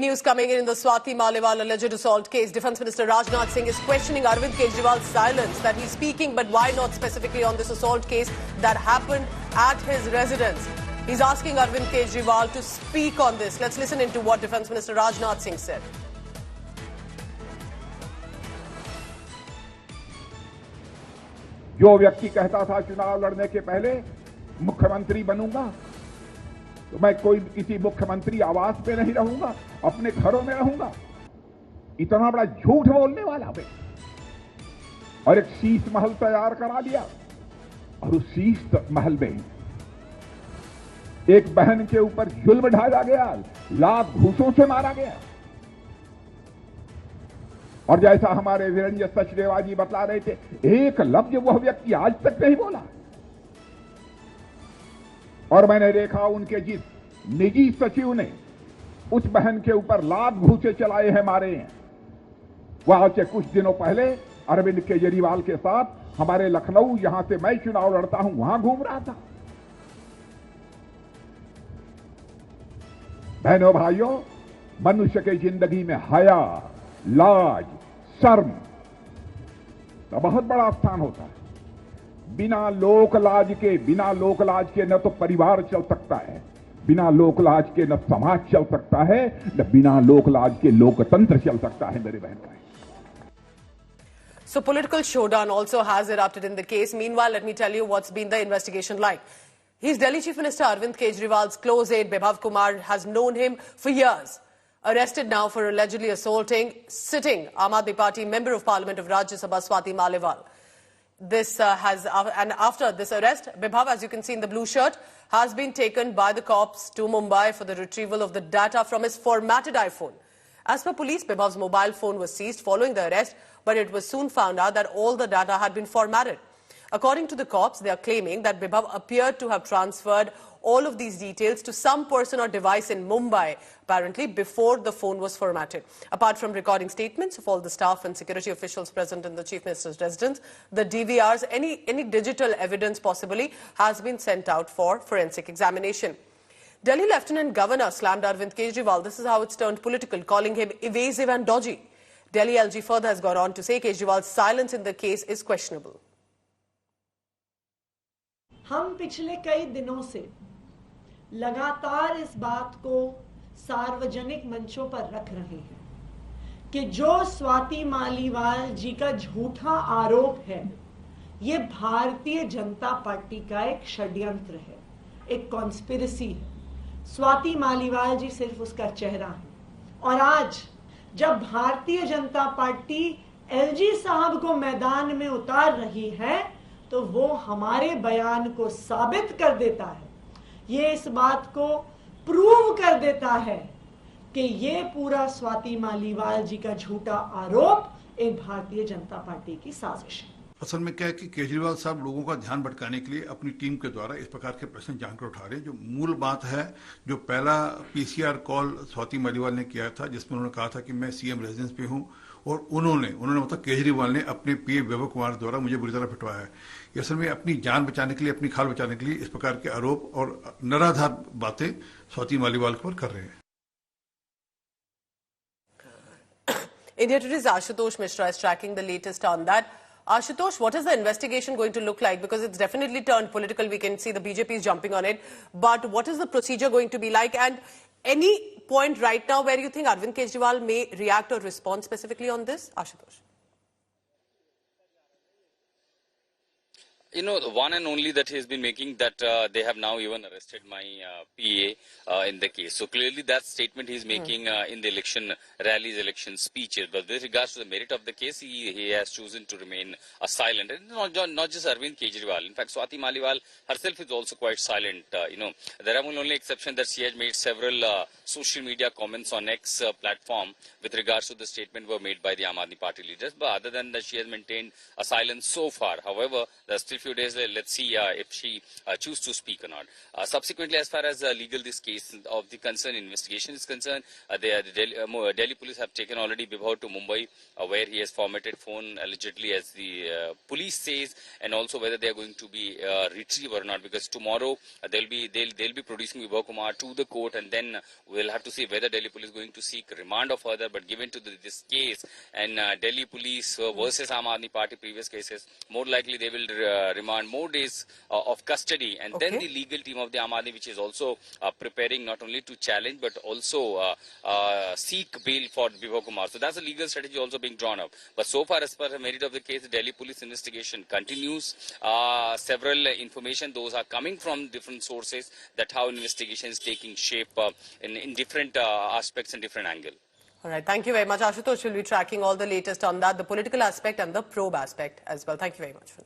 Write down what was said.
News coming in the Swati Maliwal alleged assault case. Defence Minister Rajnath Singh is questioning Arvind Kejriwal's silence, that he's speaking, but why not specifically on this assault case that happened at his residence. He's asking Arvind Kejriwal to speak on this. Let's listen into what Defence Minister Rajnath Singh said. जो व्यक्ति कहता था चुनाव लड़ने के पहले मुख्यमंत्री बनूंगा, तो मैं किसी मुख्यमंत्री आवास पे नहीं रहूंगा, अपने घरों में रहूंगा। इतना बड़ा झूठ बोलने वाला भाई। और एक शीश महल तैयार करा दिया और उस शीश महल में एक बहन के ऊपर जुल्म ढाया गया, लाख घूसों से मारा गया। और जैसा हमारे वीरेंद्र सचदेवा जी बतला रहे थे, एक लफ्ज वह व्यक्ति आज तक नहीं बोला। और मैंने देखा उनके जिस निजी सचिव ने उस बहन के ऊपर लाख घूसे चलाए हैं, मारे हैं, वह आज से कुछ दिनों पहले अरविंद केजरीवाल के साथ हमारे लखनऊ, यहां से मैं चुनाव लड़ता हूं, वहां घूम रहा था। बहनों भाइयों, मनुष्य के जिंदगी में हया, लाज, शर्म का बहुत बड़ा स्थान होता है। बिना लोक लाज के न तो परिवार चल सकता है, बिना लोक लाज के न समाज चल सकता है, न बिना लोक लाज के लोकतंत्र चल सकता है, मेरे बहन भाई। So political showdown also has erupted in the case. Meanwhile, let me tell you what's been the investigation like. He's Delhi Chief Minister Arvind Kejriwal's close aide Bibhav Kumar has known him for years. Arrested now for allegedly assaulting sitting Aam Aadmi Party Member of Parliament of Rajya Sabha Swati Maliwal. And after this arrest, Bibhav, as you can see in the blue shirt, has been taken by the cops to Mumbai for the retrieval of the data from his formatted iPhone. As per police, Bibhav's mobile phone was seized following the arrest, but it was soon found out that all the data had been formatted. According to the cops, they are claiming that Bibhav appeared to have transferred all of these details to some person or device in Mumbai, apparently before the phone was formatted. Apart from recording statements of all the staff and security officials present in the Chief Minister's residence, the DVRs, any digital evidence possibly, has been sent out for forensic examination. Delhi Lieutenant Governor slammed Arvind Kejriwal. This is how it's turned political, calling him evasive and dodgy. Delhi LG further has gone on to say Kejriwal's silence in the case is questionable. हम पिछले कई दिनों से लगातार इस बात को सार्वजनिक मंचों पर रख रहे हैं कि जो स्वाति मालीवाल जी का झूठा आरोप है, ये भारतीय जनता पार्टी का एक षड्यंत्र है, एक कॉन्स्पिरेसी है। स्वाति मालीवाल जी सिर्फ उसका चेहरा है। और आज जब भारतीय जनता पार्टी एलजी साहब को मैदान में उतार रही है, तो वो हमारे बयान को साबित कर देता है, ये इस बात को प्रूव कर देता है कि ये पूरा स्वाति मालीवाल जी का झूठा आरोप एक भारतीय जनता पार्टी की साजिश है। असल में क्या है कि केजरीवाल साहब लोगों का ध्यान भटकाने के लिए अपनी टीम के द्वारा इस प्रकार के प्रश्न जानकर उठा रहे हैं। जो मूल बात है, जो पहला पीसीआर कॉल स्वाति मालीवाल ने किया था, जिसमें उन्होंने कहा था कि मैं सीएम रेजिडेंस पे हूं, और उन्होंने मतलब केजरीवाल ने अपने पीए विभव कुमार द्वारा मुझे बुरी तरह पिटवाया है। ये असल में अपनी जान बचाने के लिए, अपनी खाल बचाने के लिए इस प्रकार के आरोप और निराधार बातें स्वाति मालीवाल पर कर रहे हैं। India Today's Ashutosh Mishra is tracking the latest on that. Ashutosh, what is the investigation going to look like? Because it's definitely turned political. We can see the BJP is jumping on it. But what is the procedure going to be like? And any point right now where you think Arvind Kejriwal may react or respond specifically on this? Ashutosh. You know, the one and only that he has been making, that they have now even arrested my PA in the case. So clearly that statement he is making in the election rallies, election speeches. But with regards to the merit of the case, he has chosen to remain silent. And not just Arvind Kejriwal. In fact, Swati Maliwal herself is also quite silent. There are only exception that she has made several social media comments on X platform with regards to the statement were made by the Aam Aadmi Party leaders. But other than that, she has maintained a silence so far. However, there are still few days. Let's see if she chooses to speak or not. Subsequently, as far as legal this case of the concerned investigation is concerned, the Delhi police have taken already Bibhav to Mumbai, where he has formatted phone allegedly, as the police says, and also whether they are going to be retrieved or not. Because tomorrow they'll be producing Bibhav Kumar to the court, and then we'll have to see whether Delhi police is going to seek remand of further. But given to this case and Delhi police versus Aam Aadmi Party previous cases, more likely they will remand more days of custody, and then the legal team of the Aam Aadmi, which is also preparing not only to challenge but also seek bail for Bibhav Kumar. So that's a legal strategy also being drawn up. But so far, as per the merit of the case, the Delhi police investigation continues. Several information, those are coming from different sources, that how investigation is taking shape in different aspects and different angle. All right, thank you very much. Ashutosh will be tracking all the latest on that, the political aspect and the probe aspect as well. Thank you very much for that.